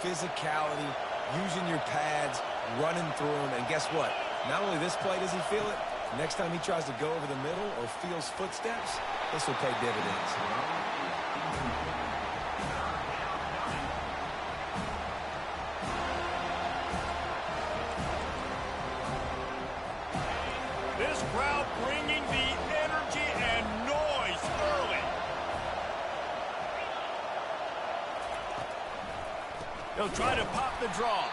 physicality, using your pads, running through them, and guess what? Not only this play does he feel it, next time he tries to go over the middle or feels footsteps, this will pay dividends. This crowd bringing the energy and noise early. He'll try to pop the draw.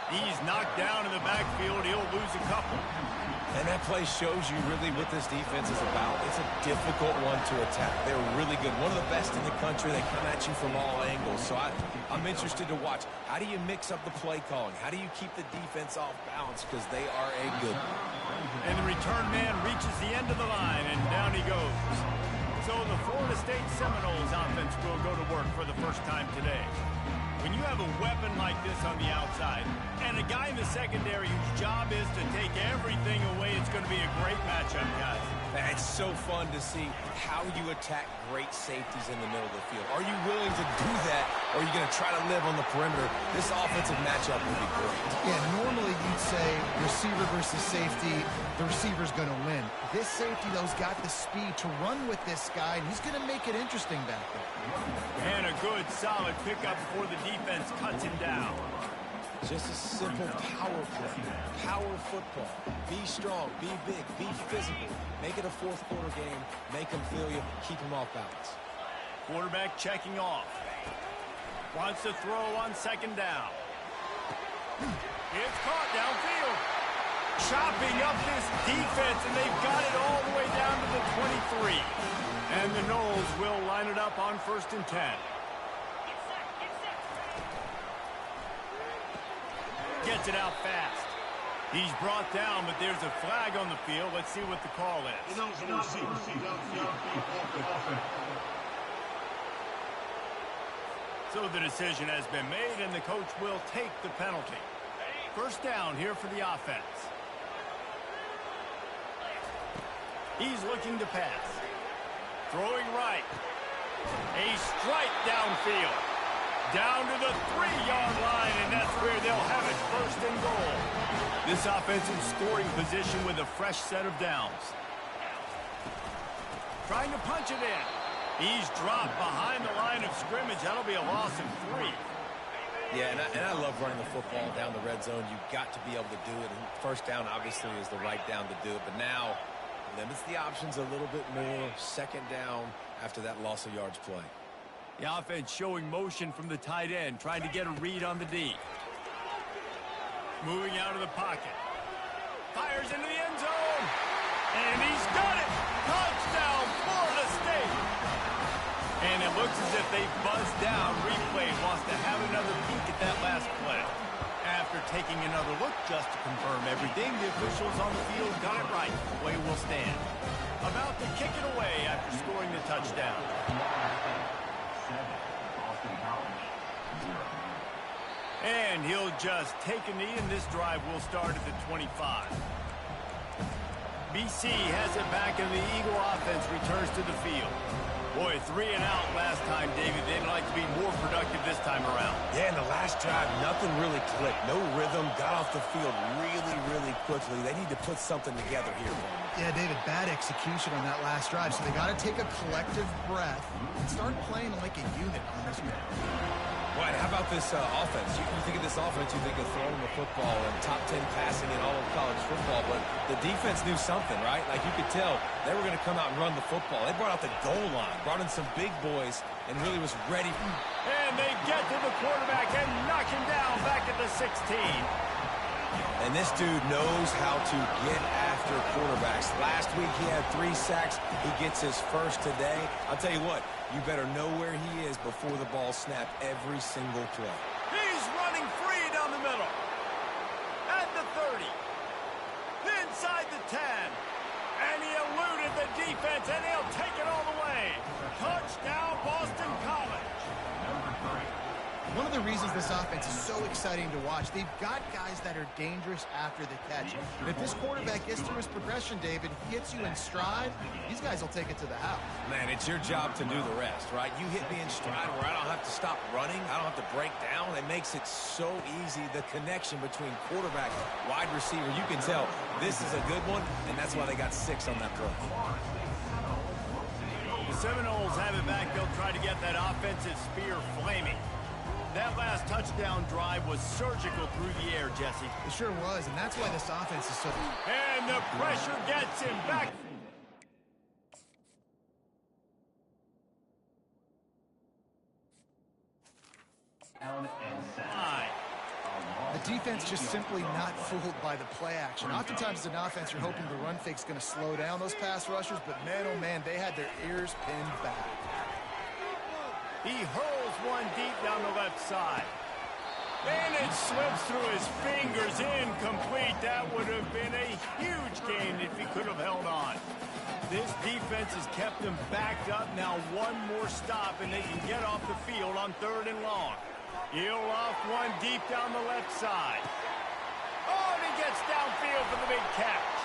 He's knocked down in the backfield. He'll lose a couple. And that play shows you really what this defense is about. It's a difficult one to attack. They're really good. One of the best in the country. They come at you from all angles. So I'm interested to watch. How do you mix up the play calling? How do you keep the defense off balance? Because they are a good one. And the return man reaches the end of the line, and down he goes. So the Florida State Seminoles offense will go to work for the first time today. When you have a weapon like this on the outside and a guy in the secondary whose job is to take everything away, it's going to be a great matchup, guys. It's so fun to see how you attack great safeties in the middle of the field. Are you willing to do that, or are you going to try to live on the perimeter? This offensive matchup will be great. Yeah, normally you'd say receiver versus safety, the receiver's going to win. This safety, though, has got the speed to run with this guy, and he's going to make it interesting back there. And a good, solid pickup before the defense cuts him down. Just a simple power play. Power football. Be strong, be big, be physical. Make it a fourth quarter game. Make them feel you. Keep them off balance. Quarterback checking off. Wants to throw on second down. It's caught downfield. Chopping up this defense, and they've got it all the way down to the 23. And the Noles will line it up on 1st and 10. Gets it out fast. He's brought down, but there's a flag on the field. Let's see what the call is. So the decision has been made, and the coach will take the penalty. First down here for the offense. He's looking to pass. Throwing right. A strike downfield. Down to the 3-yard line, and that's where they'll have it, 1st and goal. This offensive scoring position with a fresh set of downs. Trying to punch it in. He's dropped behind the line of scrimmage. That'll be a loss of 3. Yeah, and I love running the football down the red zone. You've got to be able to do it. And first down, obviously, is the right down to do it. But now, limits the options a little bit more. Second down after that loss of yards play. The offense showing motion from the tight end, trying to get a read on the D. Moving out of the pocket. Fires into the end zone. And he's got it. Touchdown, Florida State. And it looks as if they buzzed down. Replay wants to have another peek at that last play. After taking another look just to confirm everything, the officials on the field got it right. The way will stand. About to kick it away after scoring the touchdown. And he'll just take a knee, and this drive will start at the 25. BC has it back, and the Eagle offense returns to the field. Boy, 3 and out last time, David. They'd like to be more productive this time around. Yeah, in the last drive, nothing really clicked. No rhythm, got off the field really, really quickly. They need to put something together here. Yeah, David, bad execution on that last drive. So they got to take a collective breath and start playing like a unit on this one. Right, how about this offense? You think of this offense, you think of throwing the football and top 10 passing in all of college football, but the defense knew something, right? Like you could tell they were going to come out and run the football. They brought out the goal line, brought in some big boys, and really was ready. And they get to the quarterback and knock him down back at the 16. And this dude knows how to get after quarterbacks. Last week he had 3 sacks. He gets his first today. I'll tell you what, you better know where he is before the ball snapped every single play. He's running free down the middle. At the 30. Inside the 10. And he eluded the defense, and he'll take it all the way. Touchdown, Boston College. One of the reasons this offense is so exciting to watch, they've got guys that are dangerous after the catch. And if this quarterback gets through his progression, David, hits you in stride, these guys will take it to the house. Man, it's your job to do the rest, right? You hit me in stride where I don't have to stop running. I don't have to break down. It makes it so easy, the connection between quarterback, wide receiver. You can tell this is a good one, and that's why they got 6 on that play. The Seminoles have it back. They'll try to get that offensive spear flaming. That last touchdown drive was surgical through the air, Jesse. It sure was, and that's why this offense is so... And the pressure gets him back. The defense just simply not fooled by the play action. Oftentimes as an offense, you're hoping the run fake's going to slow down those pass rushers, but man, oh man, they had their ears pinned back. He hurls one deep down the left side. And it slips through his fingers, incomplete. That would have been a huge gain if he could have held on. This defense has kept them backed up. Now one more stop, and they can get off the field on 3rd and long. He'll off one deep down the left side. Oh, and he gets downfield for the big catch.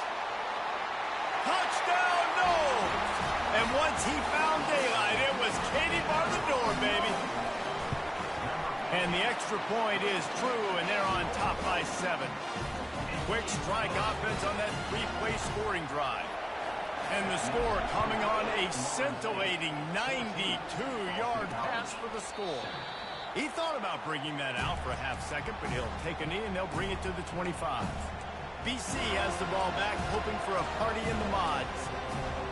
Touchdown, no! And once he found daylight, it was Katie bar the door, baby. And the extra point is true, and they're on top by 7. Quick strike offense on that 3-play scoring drive. And the score coming on a scintillating 92-yard pass for the score. He thought about bringing that out for a half second, but he'll take a knee and they'll bring it to the 25. BC has the ball back, hoping for a party in the mods.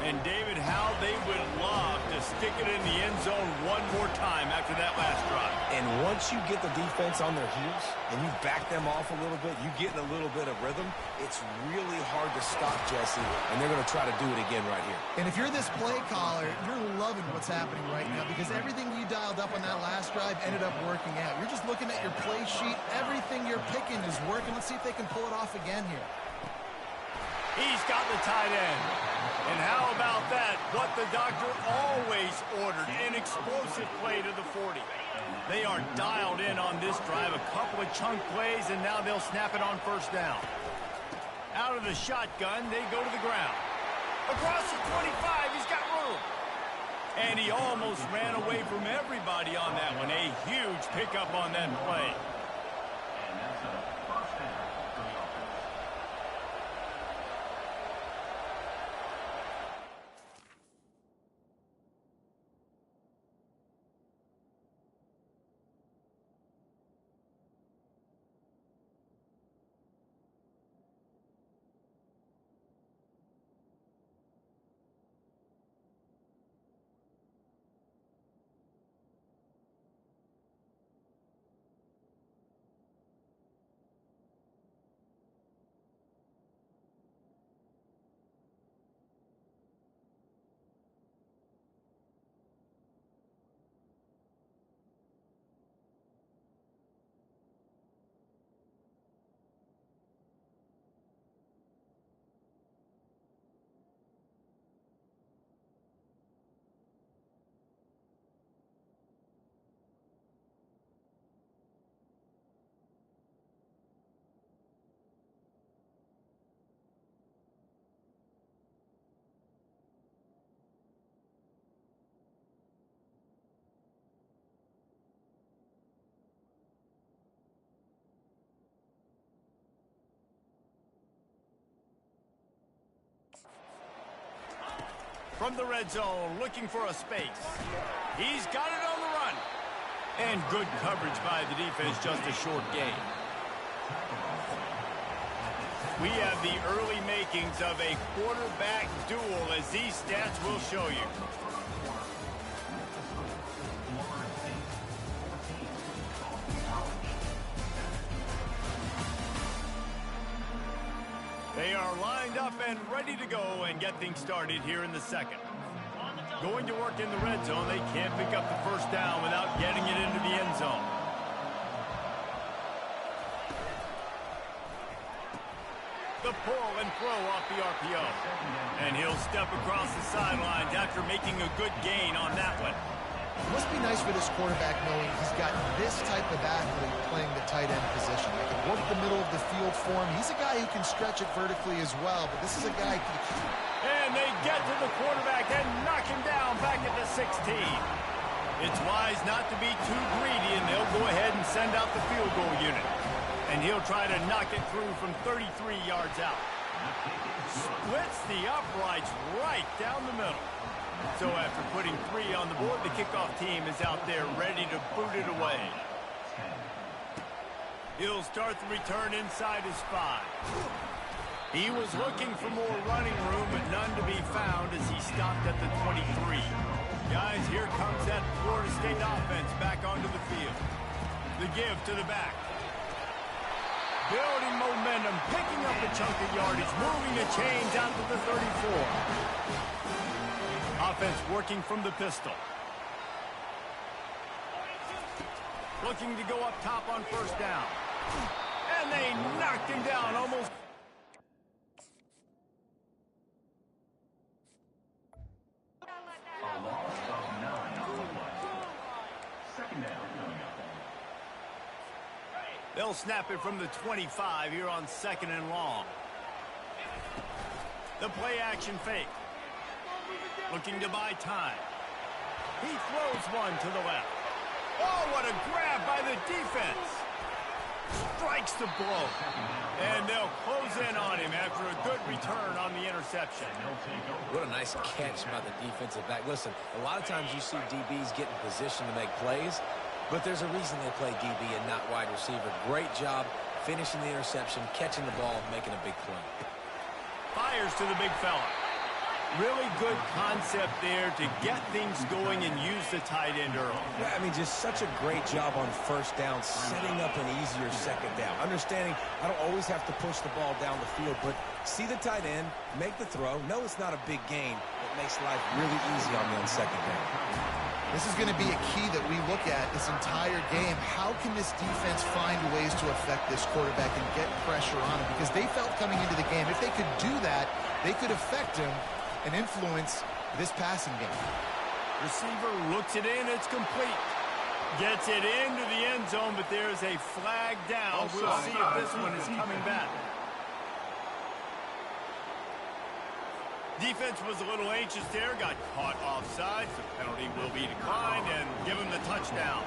And David, how they would love to stick it in the end zone one more time after that last drive. And once you get the defense on their heels and you back them off a little bit, you get in a little bit of rhythm, it's really hard to stop, Jesse, and they're going to try to do it again right here. And if you're this play caller, you're loving what's happening right now because everything you dialed up on that last drive ended up working out. You're just looking at your play sheet. Everything you're picking is working. Let's see if they can pull it off again here. He's got the tight end. And how about that? What the doctor always ordered, an explosive play to the 40. They are dialed in on this drive, a couple of chunk plays, and now they'll snap it on 1st down. Out of the shotgun, they go to the ground. Across the 25, he's got room. And he almost ran away from everybody on that one. A huge pickup on that play. From the red zone, looking for a space. He's got it on the run. And good coverage by the defense, just a short gain. We have the early makings of a quarterback duel, as these stats will show you. They are lined up and ready to go and get things started here in the second. Going to work in the red zone, they can't pick up the 1st down without getting it into the end zone. The pull and throw off the RPO. And he'll step across the sidelines after making a good gain on that one. It must be nice for this quarterback knowing he's got this type of athlete playing the tight end position. They can work the middle of the field for him. He's a guy who can stretch it vertically as well, but this is a guy... And they get to the quarterback and knock him down back at the 16. It's wise not to be too greedy, and they'll go ahead and send out the field goal unit. And he'll try to knock it through from 33 yards out. Splits the uprights right down the middle. So after putting 3 on the board, the kickoff team is out there ready to boot it away. He'll start the return inside his 5. He was looking for more running room, but none to be found as he stopped at the 23. Guys, here comes that Florida State offense back onto the field. The give to the back. Building momentum, picking up a chunk of yardage, moving the chains out to the 34. Offense working from the pistol. Looking to go up top on first down. And they knocked him down almost. A loss of 9 on the play. Second down coming up. They'll snap it from the 25 here on 2nd and long. The play action fake. Looking to buy time. He throws one to the left. Oh, what a grab by the defense. Strikes the blow. And they'll close in on him after a good return on the interception. What a nice catch by the defensive back. Listen, a lot of times you see DBs get in position to make plays, but there's a reason they play DB and not wide receiver. Great job finishing the interception, catching the ball, making a big play. Fires to the big fella. Really good concept there to get things going and use the tight end early. Yeah, I mean, just such a great job on first down, setting up an easier second down. Understanding I don't always have to push the ball down the field, but see the tight end, make the throw. No, it's not a big gain. It makes life really easy on me on second down. This is going to be a key that we look at this entire game. How can this defense find ways to affect this quarterback and get pressure on him? Because they felt coming into the game, if they could do that, they could affect him and influence this passing game. Receiver looks it in, it's complete. Gets it into the end zone, but there's a flag down. We'll see if this one is coming back. Defense was a little anxious there, got caught offside. The penalty will be declined and give him the touchdown.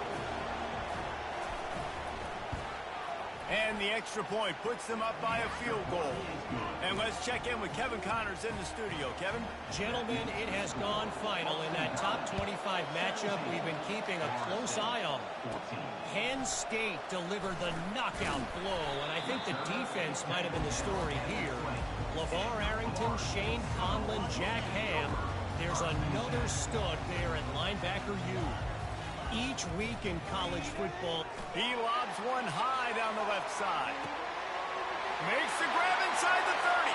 And the extra point puts them up by a field goal. And let's check in with Kevin Connors in the studio. Kevin? Gentlemen, it has gone final in that top 25 matchup we've been keeping a close eye on. Penn State delivered the knockout blow, and I think the defense might have been the story here. LeVar Arrington, Shane Conlon, Jack Ham. There's another stud there at linebacker U. Each week in college football, he lobs one high down the left side. Makes the grab inside the 30.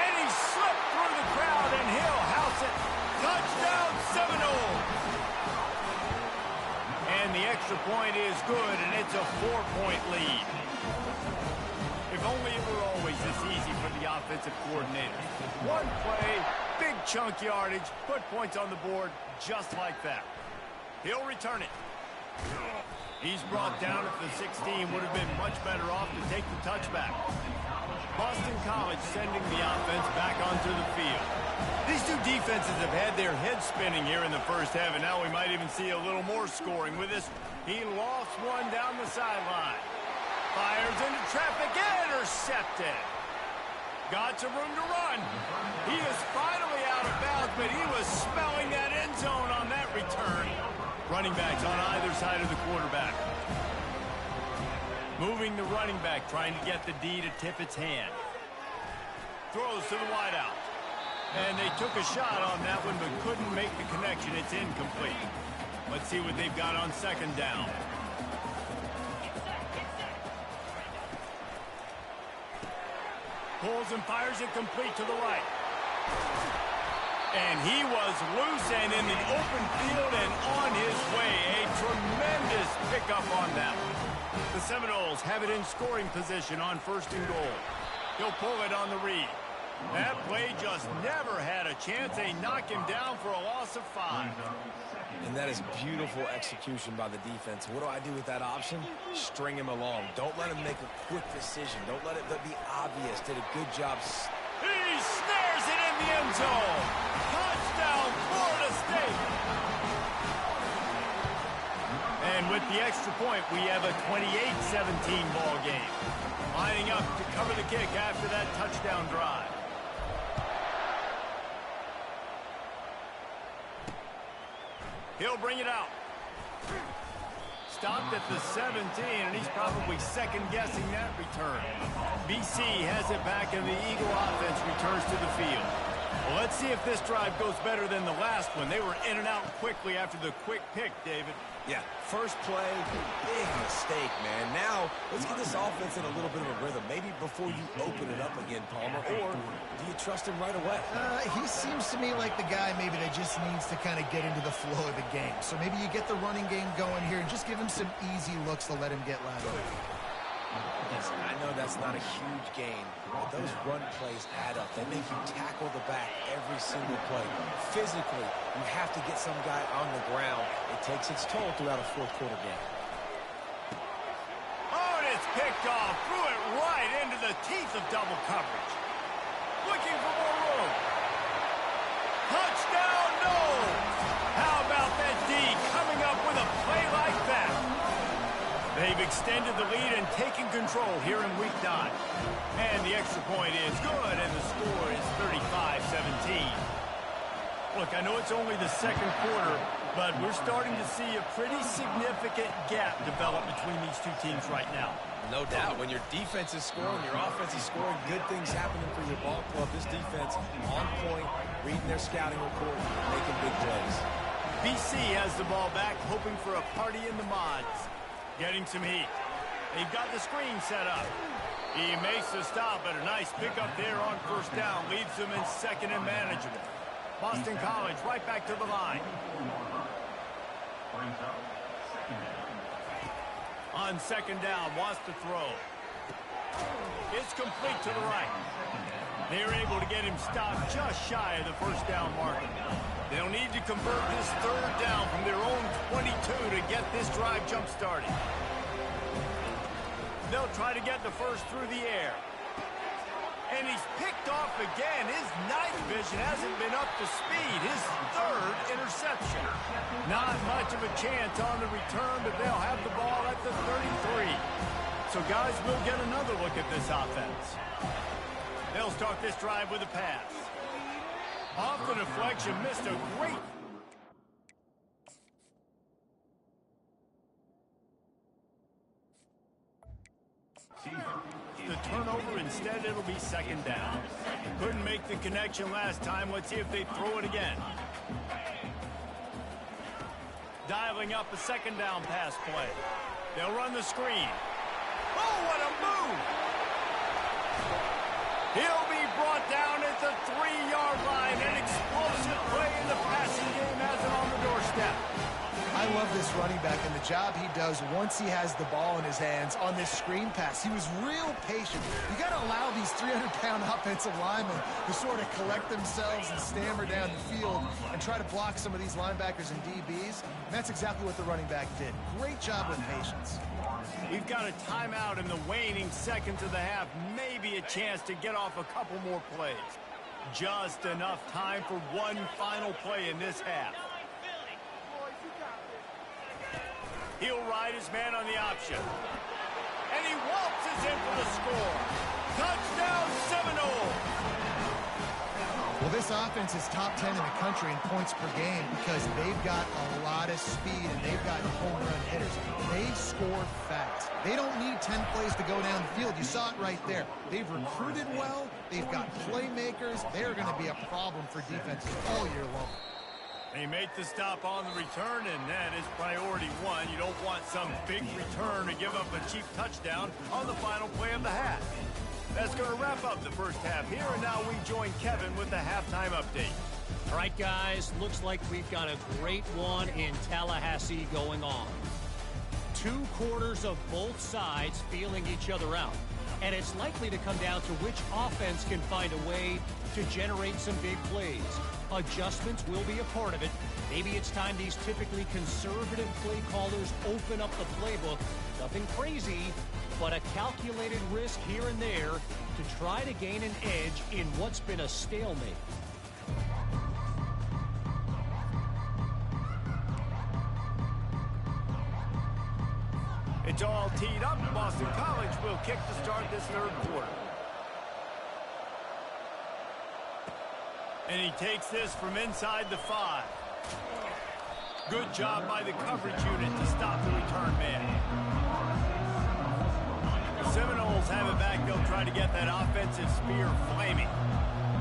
And he slipped through the crowd, and he'll house it. Touchdown, Seminoles. And the extra point is good, and it's a 4-point lead. If only it were always this easy for the offensive coordinator. One play, big chunk yardage, put points on the board just like that. He'll return it. He's brought down at the 16. Would have been much better off to take the touchback. Boston College sending the offense back onto the field. These two defenses have had their heads spinning here in the first half, and now we might even see a little more scoring with this. He lost one down the sideline. Fires into traffic, intercepted. Got some room to run. He is finally out of bounds, but he was smelling that end zone on that return. Running backs on either side of the quarterback. Moving the running back, trying to get the D to tip its hand. Throws to the wideout. And they took a shot on that one, but couldn't make the connection. It's incomplete. Let's see what they've got on second down. Pulls and fires it complete to the right. And he was loose and in the open field and on his way. A tremendous pickup on that one. The Seminoles have it in scoring position on first and goal. He'll pull it on the read. That play just never had a chance. They knock him down for a loss of 5. And that is beautiful execution by the defense. What do I do with that option? String him along. Don't let him make a quick decision. Don't let it be obvious. Did a good job. He snares it in the end zone. Touchdown, Florida State. And with the extra point, we have a 28-17 ball game. Lining up to cover the kick after that touchdown drive. He'll bring it out. Stopped at the 17, and he's probably second-guessing that return. BC has it back, and the Eagle offense returns to the field. Well, let's see if this drive goes better than the last one. They were in and out quickly after the quick pick, David. Yeah, first play, big mistake, man. Now, let's get this offense in a little bit of a rhythm. Maybe before you open it up again, Palmer, or do you trust him right away? He seems to me like the guy maybe that just needs to kind of get into the flow of the game. So maybe you get the running game going here and just give him some easy looks to let him get lateral. Listen, I know that's not a huge gain, but those run plays add up. They make you tackle the back every single play. Physically, you have to get some guy on the ground. It takes its toll throughout a fourth-quarter game. Oh, and it's picked off. Threw it right into the teeth of double coverage. Looking for more room. Touchdown, no! How about that D coming up with a play like that? They've extended the lead and taken control here in Week 9. And the extra point is good, and the score is 35-17. Look, I know it's only the second quarter, but we're starting to see a pretty significant gap develop between these two teams right now. No doubt. When your defense is scoring, your offense is scoring, good things happening for your ball club. This defense on point, reading their scouting report, making big plays. BC has the ball back, hoping for a party in the mods. Getting some heat. They've got the screen set up. He makes the stop, but a nice pickup there on first down. Leaves them in second and manageable. Boston College right back to the line. On second down, wants to throw. It's complete to the right. They're able to get him stopped just shy of the first down marker. They'll need to convert this third down from their own 22 to get this drive jump-started. They'll try to get the first through the air. And he's picked off again. His night vision hasn't been up to speed. His third interception. Not much of a chance on the return, but they'll have the ball at the 33. So, guys, we'll get another look at this offense. They'll start this drive with a pass. Off the deflection, missed a great... The turnover, instead it'll be second down. Couldn't make the connection last time. Let's see if they throw it again. Dialing up a second down pass play. They'll run the screen. Oh, what a move! He'll be brought down at the 3-yard line. An explosive play in the passing game has it on the doorstep. I love this running back and the job he does once he has the ball in his hands on this screen pass. He was real patient. You got to allow these 300-pound offensive linemen to sort of collect themselves and stammer down the field and try to block some of these linebackers and DBs. And that's exactly what the running back did. Great job with patience. We've got a timeout in the waning seconds of the half. Maybe a chance to get off a couple more plays. Just enough time for one final play in this half. He'll ride his man on the option. And he waltzes in for the score. Touchdown, Seminoles! Well, this offense is top 10 in the country in points per game because they've got a lot of speed and they've got home run hitters. They score fast. They don't need 10 plays to go down the field. You saw it right there. They've recruited well. They've got playmakers. They're going to be a problem for defenses all year long. They make the stop on the return, and that is priority one. You don't want some big return to give up a cheap touchdown on the final play of the half. That's going to wrap up the first half here, and now we join Kevin with the halftime update. All right, guys, looks like we've got a great one in Tallahassee going on. 2 quarters of both sides feeling each other out. And it's likely to come down to which offense can find a way to generate some big plays. Adjustments will be a part of it. Maybe it's time these typically conservative play callers open up the playbook. Nothing crazy, but a calculated risk here and there to try to gain an edge in what's been a stalemate. It's all teed up. Boston College will kick to start this third quarter. And he takes this from inside the 5. Good job by the coverage unit to stop the return man. The Seminoles have it back. They'll try to get that offensive spear flaming.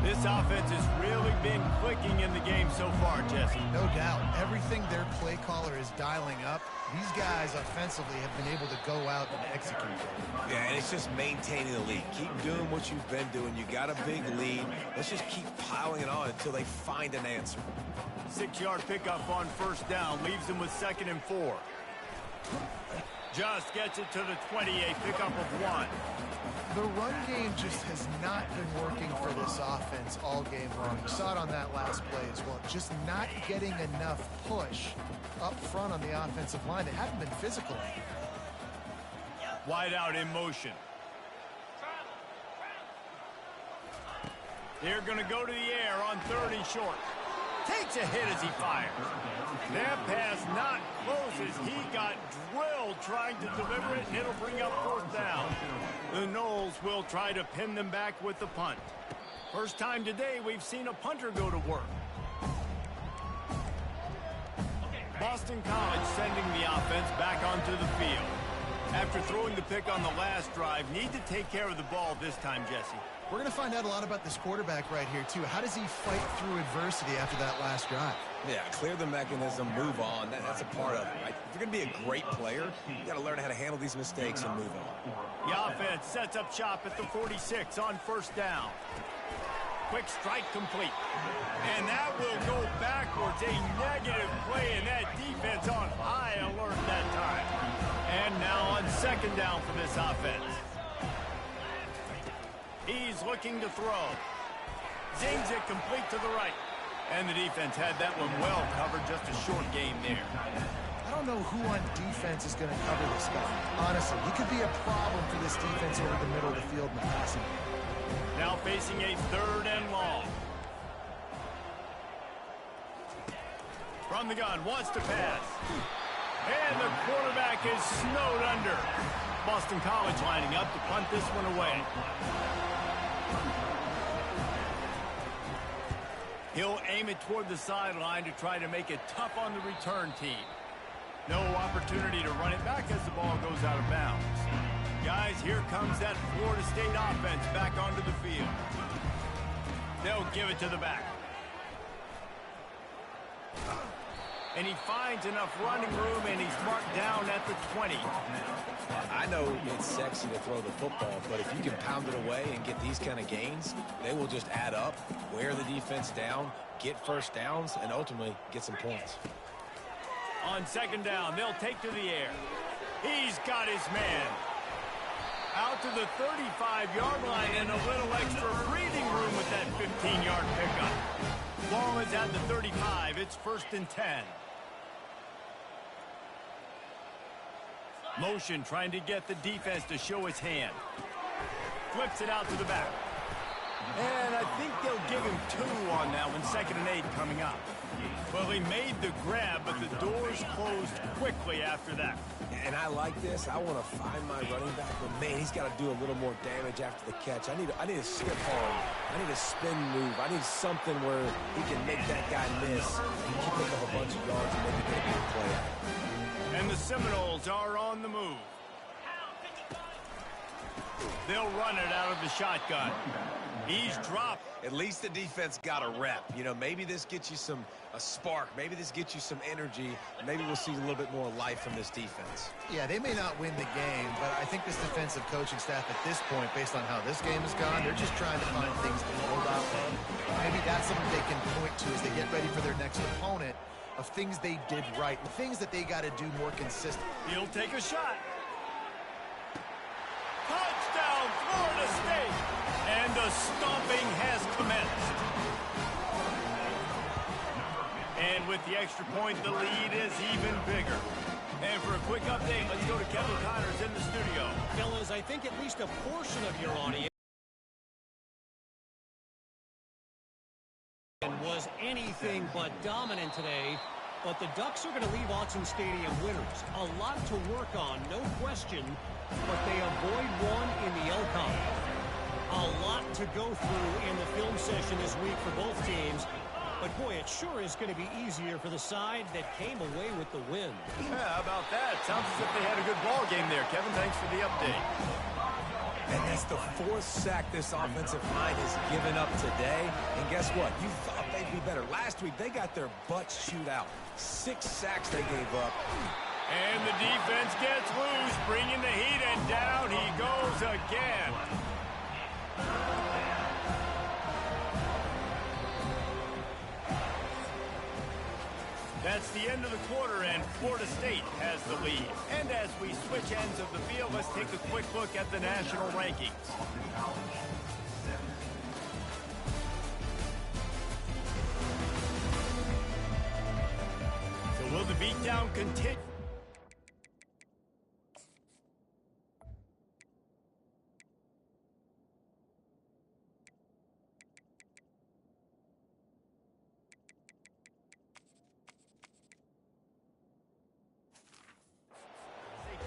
This offense has really been clicking in the game so far, Jesse. No doubt. Everything their play caller is dialing up, these guys offensively have been able to go out and execute. Yeah, and it's just maintaining the lead. Keep doing what you've been doing. You got a big lead. Let's just keep piling it on until they find an answer. 6-yard pickup on first down. Leaves them with 2nd and 4. Just gets it to the 28. Pickup of 1. The run game just has not been working for this offense all game long. You saw it on that last play as well. Just not getting enough push up front on the offensive line. They haven't been physical. Wide out in motion. They're going to go to the air on 3rd and short. Takes a hit as he fires. That pass not close as he got drilled trying to deliver it, and it'll bring up 4th down. The Noles will try to pin them back with the punt. First time today we've seen a punter go to work. Boston College sending the offense back onto the field. After throwing the pick on the last drive, need to take care of the ball this time, Jesse. We're going to find out a lot about this quarterback right here, too. How does he fight through adversity after that last drive? Yeah, clear the mechanism, move on. That's a part of it, right? If you're going to be a great player, you got to learn how to handle these mistakes and move on. The offense sets up shop at the 46 on first down. Quick strike complete. And that will go backwards. A negative play, and that defense on high alert that time. And now on 2nd down for this offense. He's looking to throw. Zings it complete to the right. And the defense had that one well covered. Just a short game there. I don't know who on defense is going to cover this guy. Honestly, he could be a problem for this defense over the middle of the field in the passing game. Now facing a 3rd and long. From the gun, wants to pass. And the quarterback is snowed under. Boston College lining up to punt this one away. He'll aim it toward the sideline to try to make it tough on the return team. No opportunity to run it back as the ball goes out of bounds. Guys, here comes that Florida State offense back onto the field. They'll give it to the back. And he finds enough running room, and he's marked down at the 20. I know it's sexy to throw the football, but if you can pound it away and get these kind of gains, they will just add up, wear the defense down, get first downs, and ultimately get some points. On 2nd down, they'll take to the air. He's got his man. Out to the 35-yard line, and a little extra breathing room with that 15-yard pickup. Ball is at the 35. It's 1st and 10. Motion trying to get the defense to show his hand. Flips it out to the back. And I think they'll give him 2 on that one. 2nd and 8 coming up. Well, he made the grab, but the doors closed quickly after that. And I like this. I want to find my running back, but man, he's got to do a little more damage after the catch. I need a skip hard. I need a spin move. I need something where he can make that guy miss. He can pick up a bunch of yards and maybe get a big play out. And the Seminoles are on the move. They'll run it out of the shotgun. He's dropped. At least the defense got a rep. You know, maybe this gets you a spark. Maybe this gets you some energy. Maybe we'll see a little bit more life from this defense. Yeah, they may not win the game, but I think this defensive coaching staff at this point, based on how this game has gone, they're just trying to find things to hold off of. Maybe that's something they can point to as they get ready for their next opponent of things they did right and things that they got to do more consistently. He'll take a shot. Touchdown, Florida State! And the stomping has commenced. And with the extra point, the lead is even bigger. And for a quick update, let's go to Kevin Connors in the studio. Fellas, I think at least a portion of your audience was anything but dominant today, but the Ducks are going to leave Autzen Stadium winners. A lot to work on, no question, but they avoid one in the Elcon. A lot to go through in the film session this week for both teams, but boy, it sure is going to be easier for the side that came away with the win. Yeah, how about that? Sounds as if they had a good ball game there. Kevin, thanks for the update. And that's the 4th sack this offensive line has given up today. And guess what? You thought they'd be better. Last week, they got their butts chewed out. 6 sacks they gave up. And the defense gets loose, bringing the heat, and down he goes again. That's the end of the quarter, and Florida State has the lead. And as we switch ends of the field, let's take a quick look at the national rankings. So will the beatdown continue?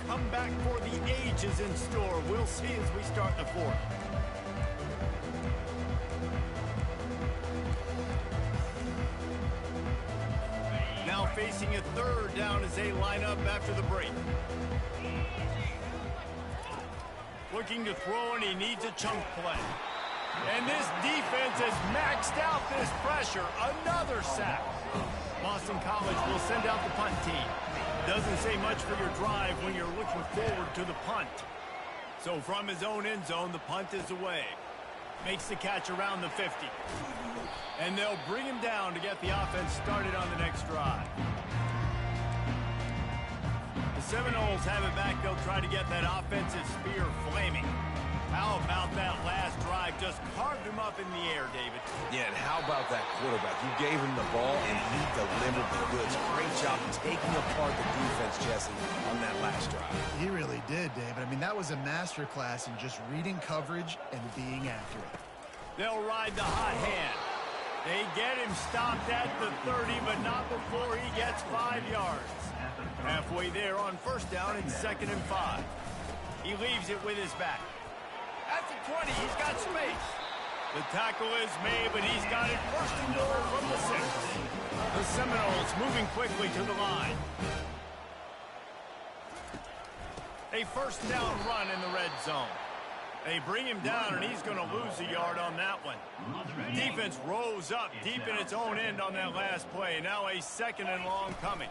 Comeback for the ages in store. We'll see as we start the 4th. Now facing a 3rd down as they line up after the break. Looking to throw, and he needs a chunk play. And this defense has maxed out this pressure. Another sack. Boston College will send out the punt team. Doesn't say much for your drive when you're looking forward to the punt. So from his own end zone, the punt is away. Makes the catch around the 50. And they'll bring him down to get the offense started on the next drive. The Seminoles have it back. They'll try to get that offensive spear flaming. How about that last drive? Just carved him up in the air, David. Yeah, and how about that quarterback? You gave him the ball, and he delivered the goods. Great job taking apart the defense, Jesse, on that last drive. He really did, David. I mean, that was a masterclass in just reading coverage and being accurate. They'll ride the hot hand. They get him stopped at the 30, but not before he gets 5 yards. Halfway there on 1st down and 2nd and 5. He leaves it with his back. At the 20, he's got space. The tackle is made, but he's got it 1st and goal from the 6. The Seminoles moving quickly to the line. A 1st down run in the red zone. They bring him down, and he's going to lose a yard on that one. Defense rose up deep in its own end on that last play. Now a 2nd and long coming.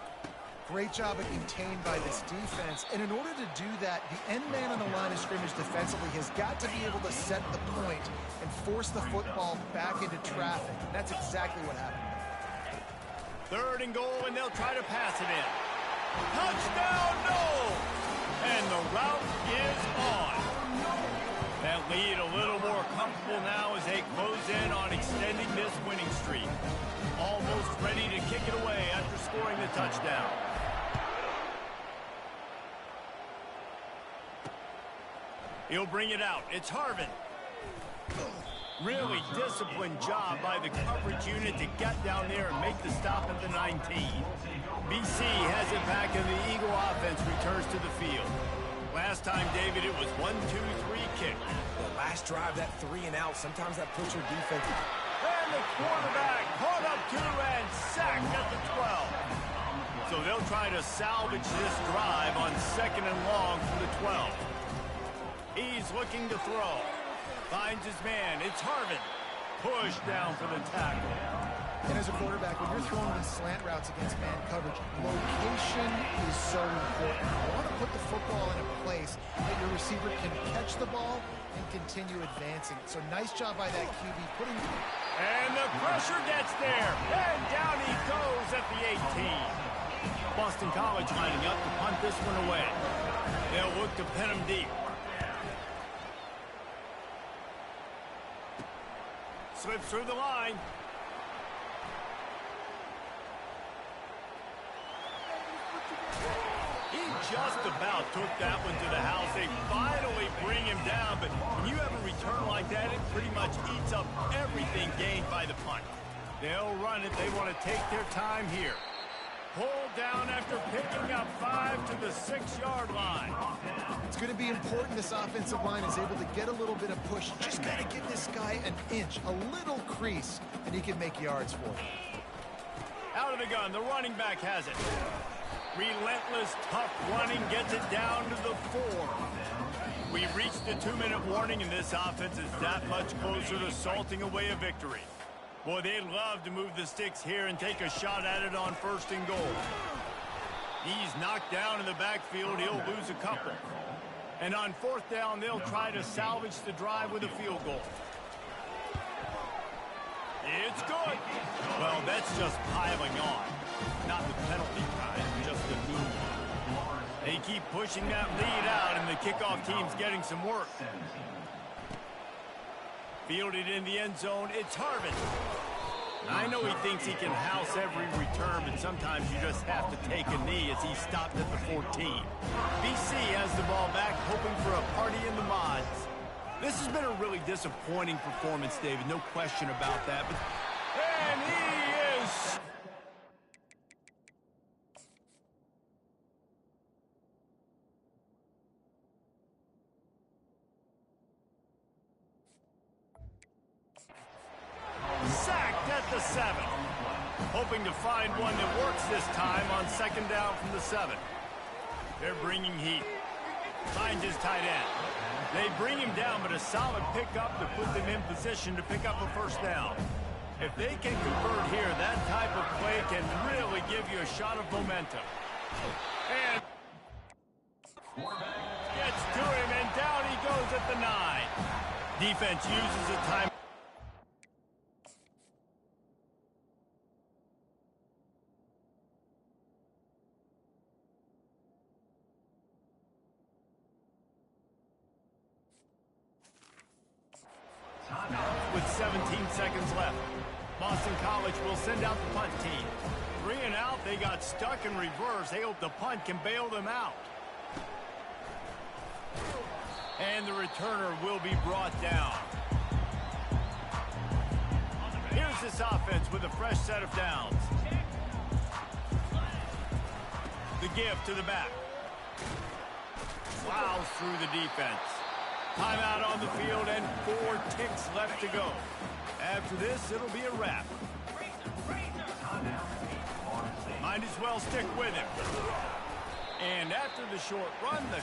Great job of contained by this defense. And in order to do that, the end man on the line of scrimmage defensively has got to be able to set the point and force the football back into traffic. That's exactly what happened. 3rd and goal, and they'll try to pass it in. Touchdown, no! And the route is on. That lead a little more comfortable now as they close in on extending this winning streak. Almost ready to kick it away after scoring the touchdown. He'll bring it out. It's Harvin. Really disciplined job by the coverage unit to get down there and make the stop at the 19. BC has it back, and the Eagle offense returns to the field. Last time, David, it was 1-2-3 kick. The last drive, that 3 and out, sometimes that puts your defense. And the quarterback caught up to and sacked at the 12. So they'll try to salvage this drive on 2nd and long from the 12. He's looking to throw. Finds his man. It's Harvin. Push down for the tackle. And as a quarterback, when you're throwing these slant routes against man coverage, location is so important. You want to put the football in a place that your receiver can catch the ball and continue advancing. So nice job by that QB putting And the pressure gets there. And down he goes at the 18. Boston College lining up to punt this one away. They'll look to pin him deep. Slips through the line. He just about took that one to the house. They finally bring him down, but when you have a return like that, it pretty much eats up everything gained by the punt. They'll run it. They want to take their time here. Pull down after picking up 5 to the 6-yard line. It's going to be important this offensive line is able to get a little bit of push. Just got to give this guy an inch, a little crease, and he can make yards for it. Out of the gun, the running back has it. Relentless, tough running gets it down to the 4. We've reached the 2-minute warning, and this offense is that much closer to salting away a victory. Boy, they'd love to move the sticks here and take a shot at it on 1st and goal. He's knocked down in the backfield. He'll lose a couple. And on 4th down, they'll try to salvage the drive with a field goal. It's good. Well, that's just piling on. Not the penalty time, just the new one. They keep pushing that lead out, and the kickoff team's getting some work. Fielded in the end zone, it's Harvin. I know he thinks he can house every return, but sometimes you just have to take a knee as he stopped at the 14. BC has the ball back, hoping for a party in the mods. This has been a really disappointing performance, David, no question about that. And he is... sacked at the 7. Hoping to find one that works this time on 2nd down from the 7. They're bringing heat. Finds his tight end. They bring him down, but a solid pickup to put them in position to pick up a 1st down. If they can convert here, that type of play can really give you a shot of momentum. And gets to him, and down he goes at the 9. Defense uses a time. With 17 seconds left, Boston College will send out the punt team. 3 and out, they got stuck in reverse. They hope the punt can bail them out. And the returner will be brought down. Here's this offense with a fresh set of downs. The give to the back. Plows through the defense. Timeout on the field and 4 ticks left to go. After this, it'll be a wrap. Might as well stick with him. And after the short run, the